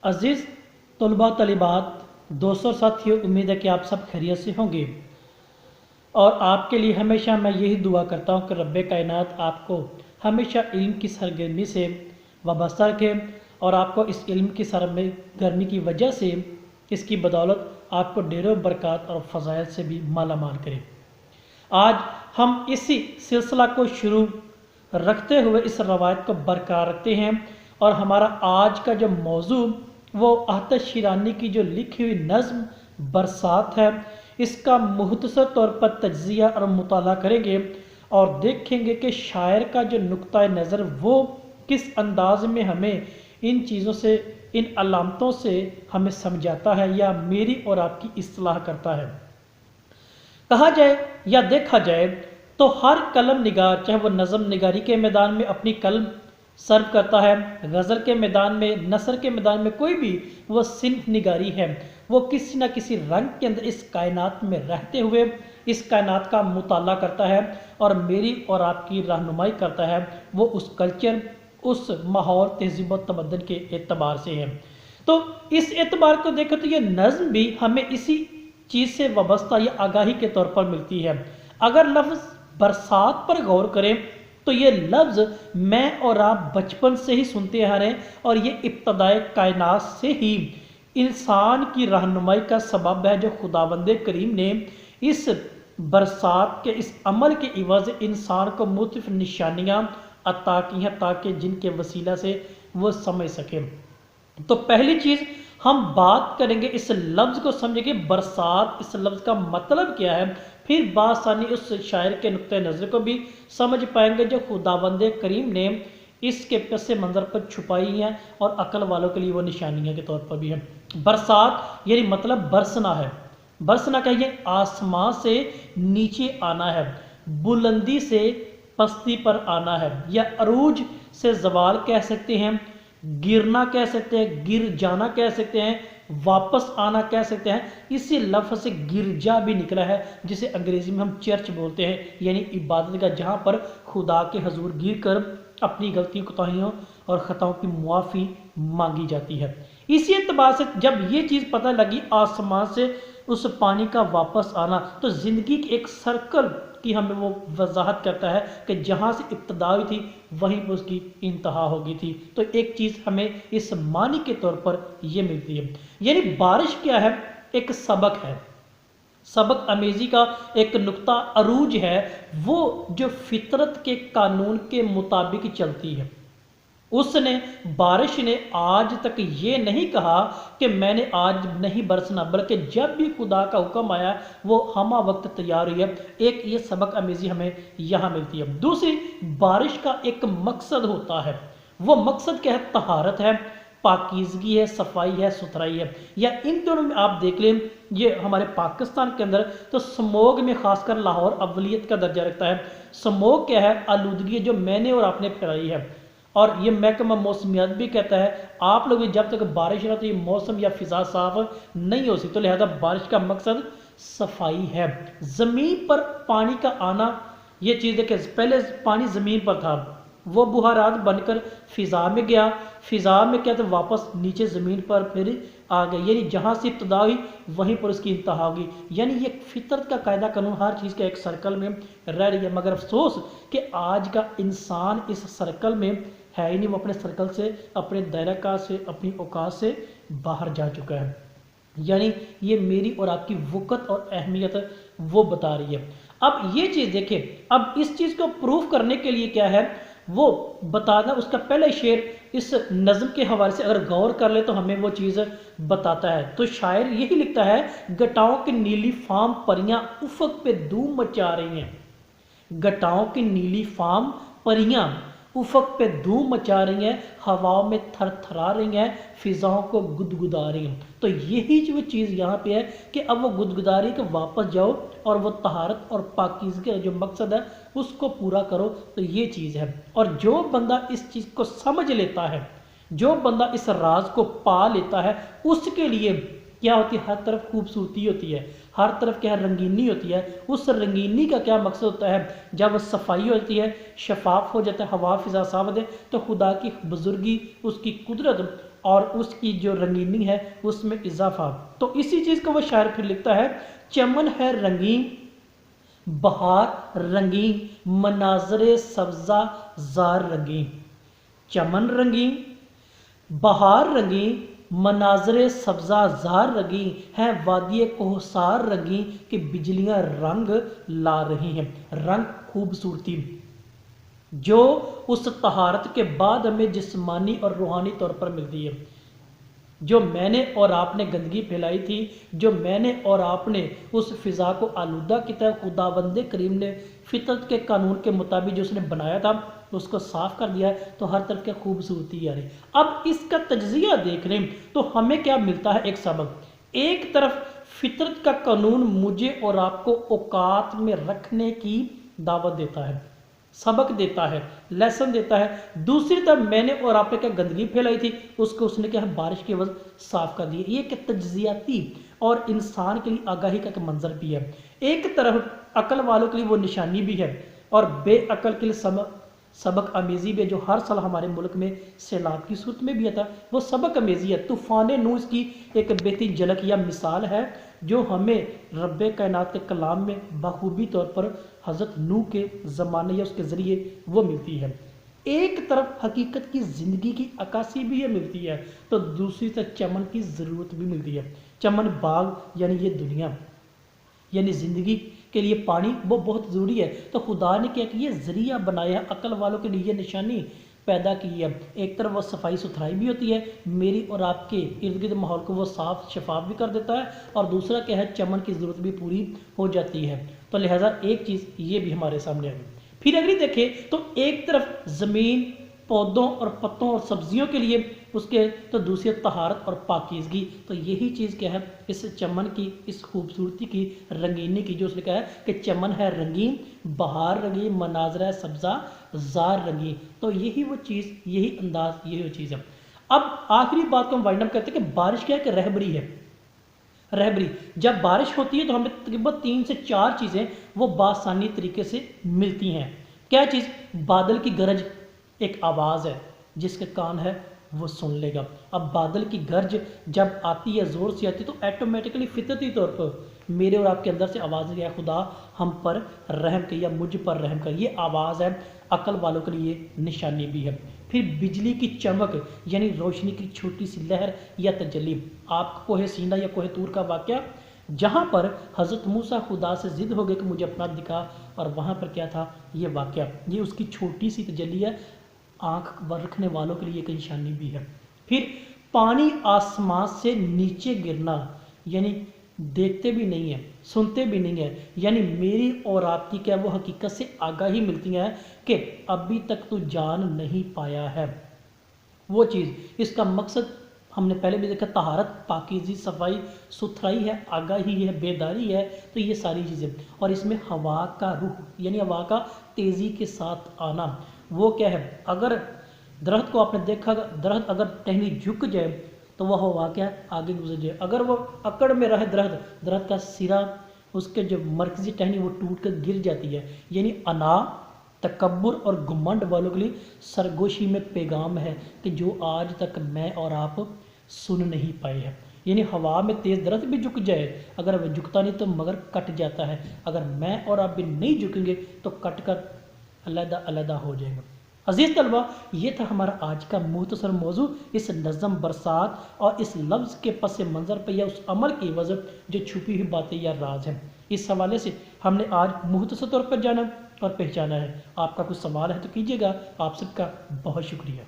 अज़ीज़ तलबा तलिबात, दोस्तों साथियों, उम्मीद है कि आप सब खैरियत से होंगे। और आपके लिए हमेशा मैं यही दुआ करता हूँ कि रब्बे कायनात आपको हमेशा इल्म की सरगर्मी से वाबस्ता रखे और आपको इस इल्म की सरगर्मी की वजह से, इसकी बदौलत आपको ढेरों बरक़ात और फ़ज़ाइल से भी माला माल करे। आज हम इसी सिलसिला को शुरू रखते हुए इस रवायत को बरकरार रखते हैं और हमारा आज का जो मौजू वो आतिश शिरानी की जो लिखी हुई नज़्म बरसात है, इसका मुख्तसर तौर पर तज्ज़िया और मुताला करेंगे और देखेंगे कि शायर का जो नुक्ता नज़र वो किस अंदाज में हमें इन चीज़ों से, इन अलामतों से हमें समझाता है या मेरी और आपकी इस्लाह करता है। कहा जाए या देखा जाए तो हर कलम निगार, चाहे वो नज़म निगारी के मैदान में अपनी कलम सर्व करता है, गज़ल के मैदान में, नसर के मैदान में, कोई भी वो सिन्फ निगारी है, वो किसी न किसी रंग के अंदर इस कायनात में रहते हुए इस कायनात का मुताला करता है और मेरी और आपकी रहनुमाई करता है। वो उस कल्चर, उस माहौल, तहज़ीब व तमद्दुन के एतबार से है। तो इस एतबार को देखें तो ये नज़्म भी हमें इसी चीज़ से वाबस्ता या आगाही के तौर पर मिलती है। अगर लफ्ज़ बरसात पर गौर करें तो ये लफ्ज़ मैं और आप बचपन से ही सुनते आ रहे हैं और ये इब्तदाए कायनात से ही इंसान की रहनुमाई का सबब है, जो खुदावंद करीम ने इस बरसात के इस अमल के इवज़ इंसान को मुख्तलिफ निशानियाँ अता की हैं ताकि जिनके वसीला से वो समझ सके। तो पहली चीज़ हम बात करेंगे, इस लफ्ज़ को समझेंगे बरसात, इस लफ्ज़ का मतलब क्या है, फिर बासानी उस शायर के नुक्ते नज़र को भी समझ पाएंगे जो खुदावंद करीम ने इसके पस मंज़र पर छुपाई हैं और अकल वालों के लिए वो निशानियाँ के तौर पर भी है। बरसात यानी मतलब बरसना है। बरसना क्या, ये आसमां से नीचे आना है, बुलंदी से पस्ती पर आना है, या अरूज से जवाल कह सकते हैं, गिरना कह सकते हैं, गिर जाना कह सकते हैं, वापस आना कह सकते हैं। इसी लफ्ज़ से गिरजा भी निकला है, जिसे अंग्रेज़ी में हम चर्च बोलते हैं, यानी इबादत का जहाँ पर खुदा के हजूर गिर कर अपनी गलतियों, कोताहियों और ख़ताओं की मुआफ़ी मांगी जाती है। इसी एतबार से जब ये चीज़ पता लगी आसमान से उस पानी का वापस आना, तो ज़िंदगी के एक सर्कल की हमें वो वजाहत करता है कि जहाँ से इब्तदा हुई थी वहीं पर उसकी इंतहा हो गई थी। तो एक चीज़ हमें इस मानी के तौर पर ये मिलती है। यानी बारिश क्या है, एक सबक है, सबक अमेज़ी का एक नुक्ता अरूज है, वो जो फितरत के कानून के मुताबिक चलती है। उसने, बारिश ने आज तक ये नहीं कहा कि मैंने आज नहीं बरसना, बल्कि जब भी खुदा का हुक्म आया वो हमा वक्त तैयार हुई है। एक ये सबक अमेज़ी हमें यहाँ मिलती है। दूसरी, बारिश का एक मकसद होता है, वो मकसद क्या है, तहारत है, पाकीज़गी है, सफाई है, सुथराई है। या इन दोनों में आप देख लें, ये हमारे पाकिस्तान के अंदर तो स्मोग में खासकर लाहौर अव्वलियत का दर्जा रखता है। स्मोग क्या है, आलूदगी जो मैंने और आपने फैलाई है, और ये महकमा मौसमियात भी कहता है आप लोग जब तक बारिश ना तो ये मौसम या फिजा साफ नहीं हो सकती। तो लिहाजा बारिश का मकसद सफाई है। ज़मीन पर पानी का आना, ये चीज़ है कि पहले पानी ज़मीन पर था, वो बुहारात बनकर फ़िज़ा में गया, फ़िज़ा में क्या तो वापस नीचे ज़मीन पर फिर आ गई, यानी जहाँ से इब्तदा हुई वहीं पर उसकी इंतहा होगी। यानी ये फितरत का कायदा कानून हर चीज़ का एक सर्कल में रह रही है, मगर अफसोस कि आज का इंसान इस सर्कल में है ही नहीं, वो अपने सर्कल से, अपने दायरा से, अपनी औकात से बाहर जा चुका है। यानी ये मेरी और आपकी वक़्त और अहमियत वो बता रही है। अब ये चीज़ देखिए, अब इस चीज़ को प्रूफ करने के लिए क्या है वो बताना, उसका पहला शेर इस नज़्म के हवाले से अगर गौर कर ले तो हमें वो चीज़ बताता है। तो शायर यही लिखता है, गटाओं की नीली फाम परियां उफ़क़ पे धूम मचा रही हैं, गटाओं की नीली फाम परियां उफ़क़ पे धूम मचा रही हैं, हवाओं में थरथरा रही हैं, फ़िज़ाओं को गुदगुदा रही हैं। तो यही जो चीज़ यहाँ पे है कि अब वो गुदगुदा रही कि वापस जाओ और वो तहारत और पाकीज़गी का जो मकसद है उसको पूरा करो। तो ये चीज़ है, और जो बंदा इस चीज़ को समझ लेता है, जो बंदा इस राज को पा लेता है, उसके लिए क्या होती है, हर तरफ खूबसूरती होती है, हर तरफ क्या है, रंगीनी होती है। उस रंगीनी का क्या मकसद होता है, जब सफाई होती है, शफाफ हो जाता है, हवा फिजा साफ होती है, तो खुदा की बुजुर्गी, उसकी कुदरत اور اس کی جو رنگینی ہے اس میں اضافہ۔ تو اسی چیز کو وہ شاعر پھر لکھتا ہے، چمن ہے رنگین بہار رنگین مناظر سبزہ زار رنگین، چمن رنگین بہار رنگین مناظر سبزہ زار رنگین ہے، وادی کوہسار رنگین کہ بجلیاں رنگ لا رہی ہیں۔ رنگ خوبصورتی جو اس طہارت کے بعد ہمیں جسمانی اور روحانی طور پر ملتی ہے، جو میں نے اور آپ نے گندگی پھیلائی تھی، جو میں نے اور آپ نے اس فضا کو آلودہ کی طرح خداوند کریم نے فطرت کے قانون کے مطابق جو اس نے بنایا تھا اس کو صاف کر دیا ہے، تو ہر طرف کی خوبصورتی آ رہی۔ اب اس کا تجزیہ دیکھ لیں تو ہمیں کیا ملتا ہے، ایک سبق۔ ایک طرف فطرت کا قانون مجھے اور آپ کو اوقات میں رکھنے کی دعوت دیتا ہے، سبق دیتا ہے، لیسن دیتا ہے۔ دوسری طرف میں نے اور آپ نے کیا گندگی پھیلائی تھی اس کو اس نے کیا بارش کی وجہ صاف کر دی۔ یہ کہ تجزیاتی اور انسان کے لیے آگاہی کا ایک منظر بھی ہے۔ ایک طرف عقل والوں کے لیے وہ نشانی بھی ہے اور بے عقل کے لیے سبق امیزی بھی ہے، جو ہر سال ہمارے ملک میں سیلاب کی صورت میں بھی آتا ہے، وہ سبق امیزی ہے۔ طوفان نوح اس کی ایک بہترین جھلک یا مثال ہے جو ہمیں رب کائنات کے کلام میں بخوبی طور پر حضرت نوح کے زمانے یا اس کے ذریعے وہ ملتی ہے۔ ایک طرف حقیقت کی زندگی کی عکاسی بھی یہ ملتی ہے تو دوسری طرف چمن کی ضرورت بھی ملتی ہے۔ چمن باغ یعنی یہ دنیا، یعنی زندگی کے لیے پانی وہ بہت ضروری ہے، تو خدا نے کیا کہ یہ ذریعہ بنایا ہے، عقل والوں کے لیے یہ نشانی پیدا کی ہے۔ ایک طرف وہ صفائی ستھرائی بھی ہوتی ہے، میری اور آپ کے ارد گرد ماحول کو وہ صاف شفاف بھی کر دیتا ہے، اور دوسرا کیا ہے چمن کی ضرورت بھی پوری ہو جاتی ہے۔ تو لہٰذا ایک چیز یہ بھی ہمارے سامنے آ گئی۔ پھر اگلی دیکھیں تو ایک طرف زمین پودوں اور پتوں اور سبزیوں کے لیے اس کے، تو دوسری طہارت اور پاکیزگی، تو یہی چیز کیا ہے اس چمن کی، اس خوبصورتی کی، رنگینی کی، جو اس نے کہا ہے کہ چمن ہے رنگین بہار رنگین مناظر ہے سبزہ زار رنگین، تو یہی وہ چیز، یہی انداز، یہی وہ چیز ہے۔ اب آخری بات کو ہم وائنڈ اپ کرتے ہیں کہ بارش کیا ہے کہ رہبری ہے۔ رہبری، جب بارش ہوتی ہے تو ہمیں تقریباً 3 سے 4 چیزیں وہ بآسانی طریقے سے ملتی ہیں۔ کیا چیز؟ بادل کی گرج ایک آواز ہے، جس کے کان ہے وہ سن لے گا۔ اب بادل کی گرج جب آتی ہے، زور سے آتی ہے، تو ایٹومیٹکلی فطرتی طور پر میرے اور آپ کے اندر سے آواز ہے، خدا ہم پر رحم کر یا مجھ پر رحم کر، یہ آواز ہے۔ عقل والوں کے لیے نشانی بھی ہے۔ پھر بجلی کی چمک یعنی روشنی کی چھوٹی سی لہر یا تجلی۔ آپ کوہ سینا یا کوہ طور کا واقعہ، جہاں پر حضرت موسیٰ خدا سے ضد ہو گئے کہ مجھے اپنا دکھا، اور وہاں پر کیا تھا یہ واقعہ، یہ اس کی چھوٹی سی تجلی ہے۔ آنکھ رکھنے والوں کے لیے ایک نشانی بھی ہے۔ پھر پانی آسمان سے نیچے گرنا، یعنی دیکھتے بھی نہیں ہیں، سنتے بھی نہیں ہیں، یعنی میری اور آپ کی کیا وہ حقیقت سے آگاہی ملتی ہے کہ ابھی تک تو جان نہیں پایا ہے۔ وہ چیز، اس کا مقصد ہم نے پہلے بھی دیکھا، طہارت، پاکیزی، صفائی ستھرائی ہے، آگاہی ہے، بیداری ہے، تو یہ ساری چیزیں، اور اس میں ہوا کا روح یعنی ہوا کا تیزی کے ساتھ آنا، وہ کیا ہے؟ اگر درخت کو آپ نے دیکھا، درخت اگر ٹہنی جھک جائے تو وہ ہوا کیا ہے آگے گزر جائے، اگر وہ اکڑ میں رہے درخت کا سرا، اس کے جو مرکزی ٹہنی وہ ٹوٹ کر گر جاتی ہے۔ یعنی انا، تکبر اور گھمنڈ والوں کے لیے سرگوشی میں پیغام ہے کہ جو آج تک میں اور آپ سن نہیں پائے ہیں۔ یعنی ہوا میں تیز درخت بھی جھک جائے، اگر وہ جھکتا نہیں تو مگر کٹ جاتا ہے، اگر میں اور آپ بھی نہیں جھکیں گے تو کٹ کر علیحدہ علیحدہ ہو جائے گا۔ عزیز طلبہ، یہ تھا ہمارا آج کا مختصر موضوع، اس نظم برسات اور اس لفظ کے پس منظر پہ یا اس عمل کی وجہ جو چھپی ہوئی باتیں یا راز ہیں، اس حوالے سے ہم نے آج مختصر طور پر جانا اور پہچانا ہے۔ آپ کا کچھ سوال ہے تو کیجیے گا۔ آپ سب کا بہت شکریہ۔